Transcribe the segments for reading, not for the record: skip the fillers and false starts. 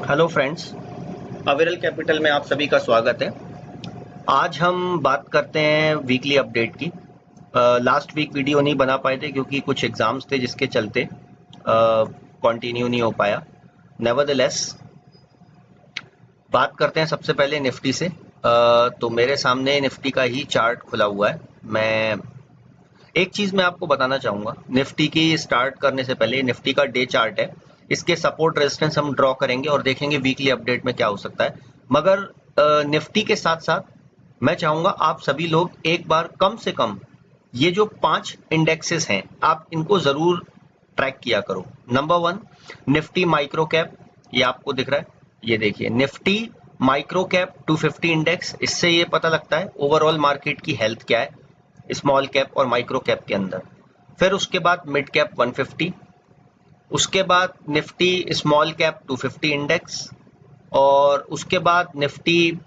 Hello friends, अविरल capital में आप सभी का स्वागत है। आज हम बात करते हैं वीकली अपडेट की। लास्ट वीक वीडियो नहीं बना पाए थे क्योंकि कुछ एग्ज़ाम्स थे जिसके चलते कंटिन्यू नहीं हो पाया। नेवरदलेस बात करते हैं सबसे पहले निफ्टी से। तो मेरे सामने निफ्टी का ही चार्ट खुला हुआ है। मैं एक चीज़ मैं आपको बताना चाहूँगा, निफ्टी की स्टार्ट करने से पहले निफ्टी का डे चार्ट है, इसके सपोर्ट रेजिस्टेंस हम ड्रॉ करेंगे और देखेंगे वीकली अपडेट में क्या हो सकता है। मगर निफ्टी के साथ साथ मैं चाहूँगा आप सभी लोग एक बार कम से कम ये जो 5 इंडेक्सेस हैं आप इनको ज़रूर ट्रैक किया करो। नंबर 1 निफ्टी माइक्रो कैप, ये आपको दिख रहा है, ये देखिए निफ्टी माइक्रो कैप 250 इंडेक्स। इससे ये पता लगता है ओवरऑल मार्केट की हेल्थ क्या है स्मॉल कैप और माइक्रो कैप के अंदर। फिर उसके बाद मिड कैप 150, उसके बाद निफ्टी स्मॉल कैप 250 इंडेक्स, और उसके बाद निफ्टी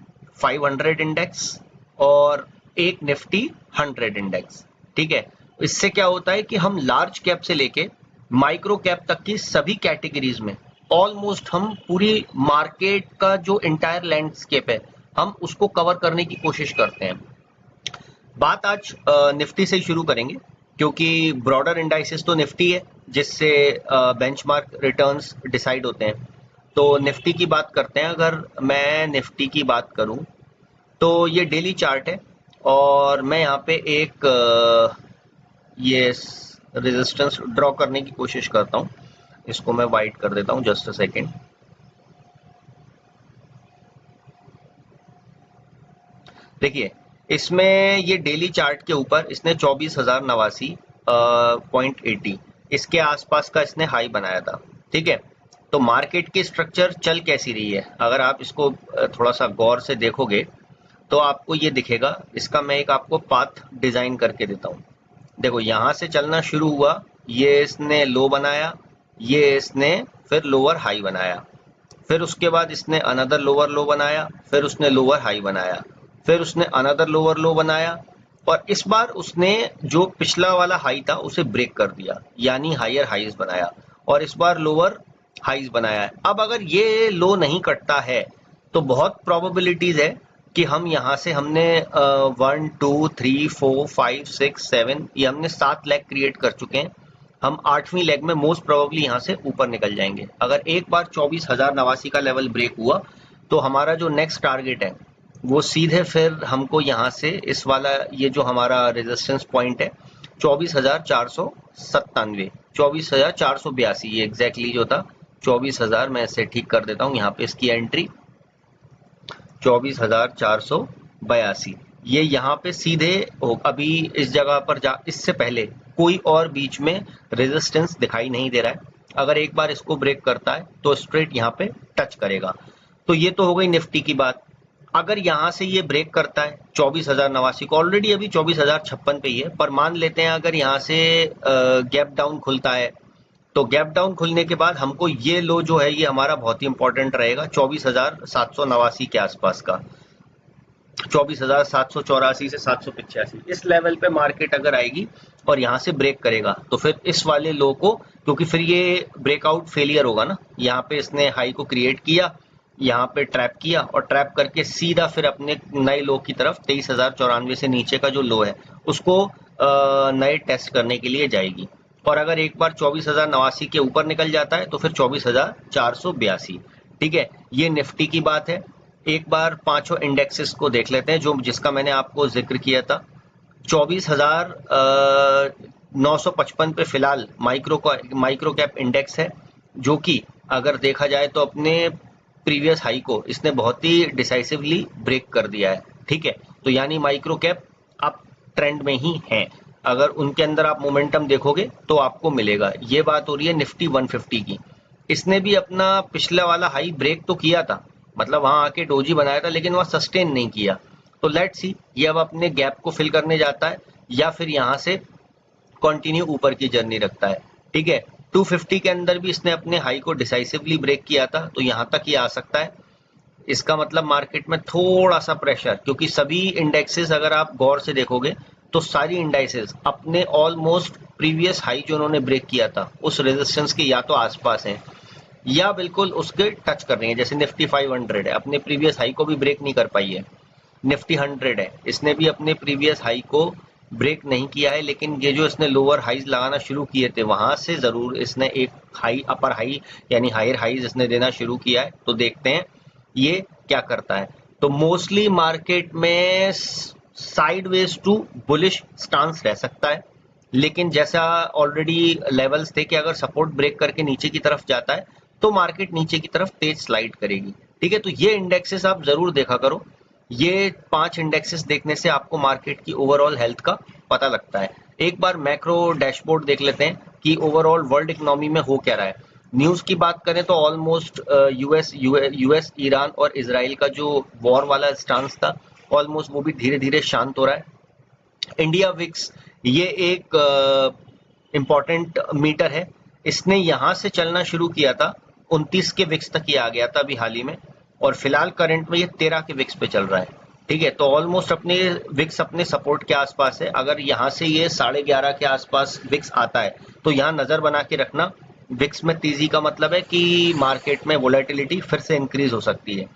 500 इंडेक्स और एक निफ्टी 100 इंडेक्स। ठीक है, इससे क्या होता है कि हम लार्ज कैप से लेके माइक्रो कैप तक की सभी कैटेगरीज में ऑलमोस्ट हम पूरी मार्केट का जो इंटायर लैंडस्केप है हम उसको कवर करने की कोशिश करते हैं। बात आज निफ्टी से ही शुरू करेंगे क्योंकि ब्रॉडर इंडाइसेस तो निफ्टी है जिससे बेंचमार्क रिटर्न्स डिसाइड होते हैं। तो निफ्टी की बात करते हैं। अगर मैं निफ्टी की बात करूं तो ये डेली चार्ट है और मैं यहाँ पे एक ये रेजिस्टेंस ड्रॉ करने की कोशिश करता हूँ। इसको मैं वाइट कर देता हूँ, जस्ट अ सेकेंड। देखिए, इसमें ये डेली चार्ट के ऊपर इसने 24,089.80 इसके आसपास का इसने हाई बनाया था। ठीक है, तो मार्केट की स्ट्रक्चर चल कैसी रही है अगर आप इसको थोड़ा सा गौर से देखोगे तो आपको ये दिखेगा। इसका मैं एक आपको पाथ डिजाइन करके देता हूँ। देखो, यहाँ से चलना शुरू हुआ, ये इसने लो बनाया, ये इसने फिर लोअर हाई बनाया, फिर उसके बाद इसने अनदर लोअर लो बनाया, फिर उसने लोअर हाई बनाया, फिर उसने अनदर लोअर लो बनाया, और इस बार उसने जो पिछला वाला हाई था उसे ब्रेक कर दिया, यानी हायर हाईज बनाया, और इस बार लोअर हाईज बनाया है। अब अगर ये लो नहीं कटता है तो बहुत प्रोबेबिलिटीज है कि हम यहाँ से हमने 1 2 3 4 5 6 7 ये हमने 7 लेग क्रिएट कर चुके हैं। हम 8वीं लेग में मोस्ट प्रोबेबली यहाँ से ऊपर निकल जाएंगे। अगर एक बार 24,089 का लेवल ब्रेक हुआ तो हमारा जो नेक्स्ट टारगेट है वो सीधे फिर हमको यहाँ से इस वाला ये जो हमारा रेजिस्टेंस पॉइंट है 24,497, 24,482, ये एग्जैक्टली जो था 24,000, मैं इसे ठीक कर देता हूँ यहाँ पे इसकी एंट्री 24,482, ये यहाँ पे सीधे अभी इस जगह पर इससे पहले कोई और बीच में रेजिस्टेंस दिखाई नहीं दे रहा है। अगर एक बार इसको ब्रेक करता है तो स्ट्रेट यहाँ पे टच करेगा। तो ये तो हो गई निफ्टी की बात। अगर यहाँ से ये ब्रेक करता है 24,089 को, ऑलरेडी अभी 24,056 पे ही है, पर मान लेते हैं अगर यहाँ से गैप डाउन खुलता है तो गैप डाउन खुलने के बाद हमको ये लो जो है ये हमारा बहुत ही इंपॉर्टेंट रहेगा 24,789 के आसपास का, 24,784 से 785 इस लेवल पे मार्केट अगर आएगी और यहाँ से ब्रेक करेगा तो फिर इस वाले लो को, क्योंकि फिर ये ब्रेकआउट फेलियर होगा ना, यहाँ पे इसने हाई को क्रिएट किया, यहाँ पे ट्रैप किया और ट्रैप करके सीधा फिर अपने नए लो की तरफ 23,094 से नीचे का जो लो है उसको नए टेस्ट करने के लिए जाएगी। और अगर एक बार 24,089 के ऊपर निकल जाता है तो फिर 24,482। ठीक है, ये निफ्टी की बात है। एक बार पांचों इंडेक्सेस को देख लेते हैं जो जिसका मैंने आपको जिक्र किया था। 24,955 पे फिलहाल माइक्रो कैप इंडेक्स है, जो कि अगर देखा जाए तो अपने प्रीवियस हाई को इसने बहुत ही डिसाइसिवली ब्रेक कर दिया है। ठीक है, तो यानी माइक्रो कैप अप ट्रेंड में ही है। अगर उनके अंदर आप मोमेंटम देखोगे तो आपको मिलेगा। ये बात हो रही है निफ्टी 150 की। इसने भी अपना पिछला वाला हाई ब्रेक तो किया था, मतलब वहां आके डोजी बनाया था, लेकिन वह सस्टेन नहीं किया। तो लेट्स सी ये अब अपने गैप को फिल करने जाता है या फिर यहाँ से कंटिन्यू ऊपर की जर्नी रखता है। ठीक है, 250 के अंदर भी इसने अपने हाई को डिसाइसिवली ब्रेक किया था, तो यहाँ तक ये आ सकता है। इसका मतलब मार्केट में थोड़ा सा प्रेशर, क्योंकि सभी इंडेक्सेस अगर आप गौर से देखोगे तो सारी इंडाइसेस अपने ऑलमोस्ट प्रीवियस हाई जो उन्होंने ब्रेक किया था उस रेजिस्टेंस के या तो आसपास हैं या बिल्कुल उसके टच कर रही है। जैसे निफ्टी 500 है, अपने प्रीवियस हाई को भी ब्रेक नहीं कर पाई है। निफ्टी 100 है, इसने भी अपने प्रीवियस हाई को ब्रेक नहीं किया है, लेकिन ये जो इसने लोअर हाईज लगाना शुरू किए थे वहां से जरूर इसने एक हाई, अपर हाई यानी हायर हाईज इसने देना शुरू किया है। तो देखते हैं ये क्या करता है। तो मोस्टली मार्केट में साइडवेज टू बुलिश स्टांस रह सकता है, लेकिन जैसा ऑलरेडी लेवल्स थे कि अगर सपोर्ट ब्रेक करके नीचे की तरफ जाता है तो मार्केट नीचे की तरफ तेज स्लाइड करेगी। ठीक है, तो ये इंडेक्सेस आप जरूर देखा करो। ये 5 इंडेक्सेस देखने से आपको मार्केट की ओवरऑल हेल्थ का पता लगता है। एक बार मैक्रो डैशबोर्ड देख लेते हैं कि ओवरऑल वर्ल्ड इकोनॉमी में हो क्या रहा है। न्यूज की बात करें तो ऑलमोस्ट यूएस ईरान और इसराइल का जो वॉर वाला स्टांस था ऑलमोस्ट वो भी धीरे धीरे शांत हो रहा है। इंडिया विक्स ये एक इम्पॉर्टेंट मीटर है, इसने यहां से चलना शुरू किया था, 29 के विक्स तक ये आ गया था अभी हाल ही में, और फिलहाल करंट में ये 13 के विक्स पे चल रहा है। ठीक है, तो ऑलमोस्ट अपने विक्स अपने सपोर्ट के आसपास है। अगर यहाँ से ये 11:30 के आसपास विक्स आता है तो यहाँ नजर बना के रखना। विक्स में तेजी का मतलब है कि मार्केट में वोलेटिलिटी फिर से इंक्रीज हो सकती है।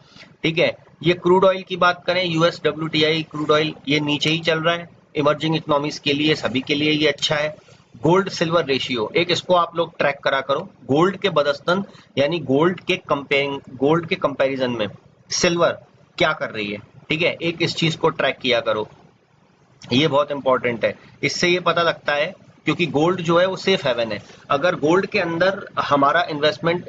ठीक है, ये क्रूड ऑयल की बात करें, यूएस WTI क्रूड ऑयल ये नीचे ही चल रहा है। इमर्जिंग इकोनॉमीज के लिए, सभी के लिए ये अच्छा है। गोल्ड सिल्वर रेशियो, एक इसको आप लोग ट्रैक करा करो। गोल्ड के बदस्तन यानी गोल्ड के कंपैरिजन में सिल्वर क्या कर रही है। ठीक है, एक इस चीज को ट्रैक किया करो, ये बहुत इंपॉर्टेंट है। इससे ये पता लगता है, क्योंकि गोल्ड जो है वो सेफ हेवन है। अगर गोल्ड के अंदर हमारा इन्वेस्टमेंट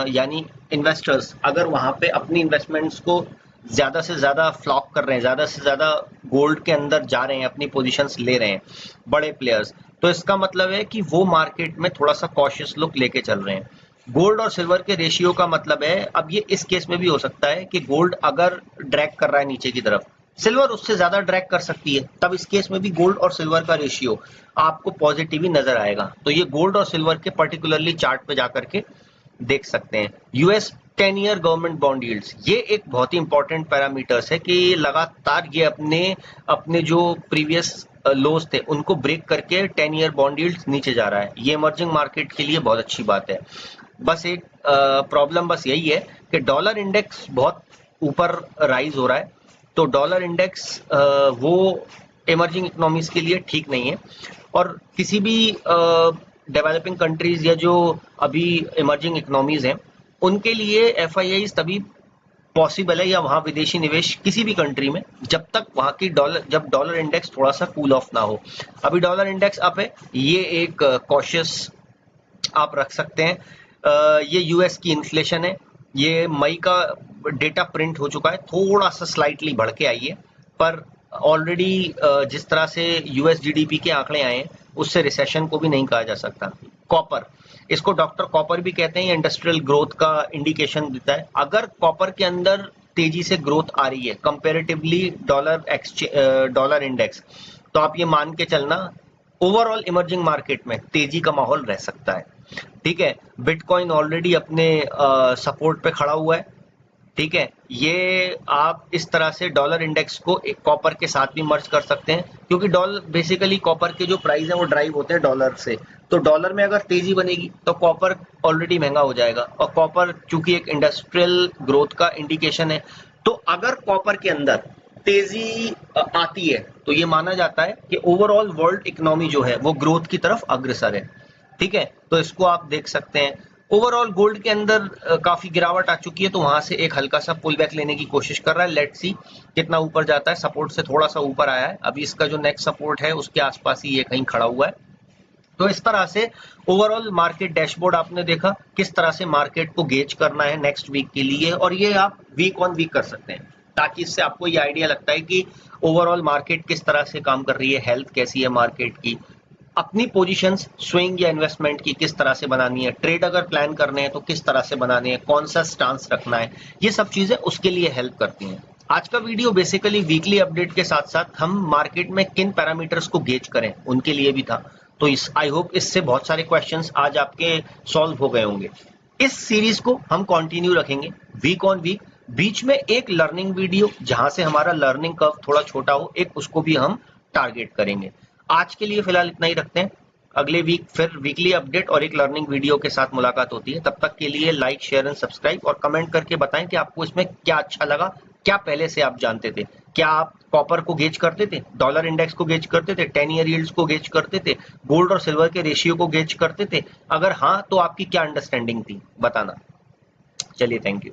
यानी इन्वेस्टर्स अगर वहां पे अपनी इन्वेस्टमेंट्स को ज्यादा से ज्यादा फ्लॉक कर रहे हैं, ज्यादा से ज्यादा गोल्ड के अंदर जा रहे हैं, अपनी पोजीशंस ले रहे हैं बड़े प्लेयर्स, तो इसका मतलब है कि वो मार्केट में थोड़ा सा कॉशियस लुक लेके चल रहे हैं। गोल्ड और सिल्वर के रेशियो का मतलब है, अब ये इस केस में भी हो सकता है कि गोल्ड अगर ड्रैग कर रहा है नीचे की तरफ, सिल्वर उससे ज्यादा ड्रैग कर सकती है, तब इस केस में भी गोल्ड और सिल्वर का रेशियो आपको पॉजिटिव ही नजर आएगा। तो ये गोल्ड और सिल्वर के पर्टिकुलरली चार्ट पे जाकर के देख सकते हैं। US 10 year government bond yields, ये एक बहुत ही इंपॉर्टेंट पैरामीटर्स है कि लगातार ये अपने अपने जो प्रीवियस लोज थे उनको ब्रेक करके 10 ईयर बॉन्ड यील्ड्स नीचे जा रहा है। ये इमर्जिंग मार्केट के लिए बहुत अच्छी बात है। बस एक प्रॉब्लम बस यही है कि डॉलर इंडेक्स बहुत ऊपर राइज हो रहा है, तो डॉलर इंडेक्स वो इमर्जिंग इकोनॉमीज के लिए ठीक नहीं है। और किसी भी डेवलपिंग कंट्रीज या जो अभी इमर्जिंग इकोनॉमीज हैं उनके लिए FIIs तभी पॉसिबल है, या वहां विदेशी निवेश किसी भी कंट्री में, जब तक वहां की जब डॉलर इंडेक्स थोड़ा सा कूल ऑफ ना हो। अभी डॉलर इंडेक्स अप है, ये एक कॉशियस आप रख सकते हैं। ये यूएस की इन्फ्लेशन है, ये मई का डेटा प्रिंट हो चुका है, थोड़ा सा स्लाइटली बढ़ के आई है, पर ऑलरेडी जिस तरह से यूएस GDP के आंकड़े आए हैं उससे रिसेशन को भी नहीं कहा जा सकता। कॉपर, इसको डॉक्टर कॉपर भी कहते हैं, इंडस्ट्रियल ग्रोथ का इंडिकेशन देता है। अगर कॉपर के अंदर तेजी से ग्रोथ आ रही है कंपेरेटिवली डॉलर इंडेक्स, तो आप ये मान के चलना ओवरऑल इमर्जिंग मार्केट में तेजी का माहौल रह सकता है। ठीक है, बिटकॉइन ऑलरेडी अपने सपोर्ट पे खड़ा हुआ है। ठीक है, ये आप इस तरह से डॉलर इंडेक्स को एक कॉपर के साथ भी मर्ज कर सकते हैं, क्योंकि डॉलर बेसिकली कॉपर के जो प्राइस है वो ड्राइव होते हैं डॉलर से। तो डॉलर में अगर तेजी बनेगी तो कॉपर ऑलरेडी महंगा हो जाएगा, और कॉपर चूंकि एक इंडस्ट्रियल ग्रोथ का इंडिकेशन है, तो अगर कॉपर के अंदर तेजी आती है तो ये माना जाता है कि ओवरऑल वर्ल्ड इकोनॉमी जो है वो ग्रोथ की तरफ अग्रसर है। ठीक है, तो इसको आप देख सकते हैं। ओवरऑल गोल्ड के अंदर काफी गिरावट आ चुकी है, तो वहां से एक हल्का सा पुल बैक लेने की कोशिश कर रहा है। लेट्स सी कितना ऊपर जाता है। सपोर्ट से थोड़ा सा ऊपर आया है, अभी इसका जो नेक्स्ट सपोर्ट है उसके आसपास ही ये कहीं खड़ा हुआ है। तो इस तरह से ओवरऑल मार्केट डैशबोर्ड आपने देखा किस तरह से मार्केट को गेज करना है नेक्स्ट वीक के लिए, और ये आप वीक ऑन वीक कर सकते हैं, ताकि इससे आपको ये आइडिया लगता है कि ओवरऑल मार्केट किस तरह से काम कर रही है, हेल्थ कैसी है मार्केट की, अपनी पोजीशंस स्विंग या इन्वेस्टमेंट की किस तरह से बनानी है, ट्रेड अगर प्लान करने हैं तो किस तरह से बनाने हैं, कौन सा स्टांस रखना है, ये सब चीजें उसके लिए हेल्प करती हैं। आज का वीडियो बेसिकली वीकली अपडेट के साथ साथ हम मार्केट में किन पैरामीटर्स को गेज करें उनके लिए भी था। तो इस आई होप इससे बहुत सारे क्वेश्चंस आज आपके सॉल्व हो गए होंगे। इस सीरीज को हम कंटिन्यू रखेंगे वीक ऑन वीक, बीच में एक लर्निंग वीडियो जहां से हमारा लर्निंग कर्व थोड़ा छोटा हो, एक उसको भी हम टारगेट करेंगे। आज के लिए फिलहाल इतना ही रखते हैं। अगले वीक फिर वीकली अपडेट और एक लर्निंग वीडियो के साथ मुलाकात होती है। तब तक के लिए लाइक, शेयर एंड सब्सक्राइब और कमेंट करके बताएं कि आपको इसमें क्या अच्छा लगा, क्या पहले से आप जानते थे। क्या आप कॉपर को गेज करते थे, डॉलर इंडेक्स को गेज करते थे, 10 ईयर यील्ड्स को गेज करते थे, गोल्ड और सिल्वर के रेशियो को गेज करते थे? अगर हाँ, तो आपकी क्या अंडरस्टैंडिंग थी, बताना। चलिए, थैंक यू।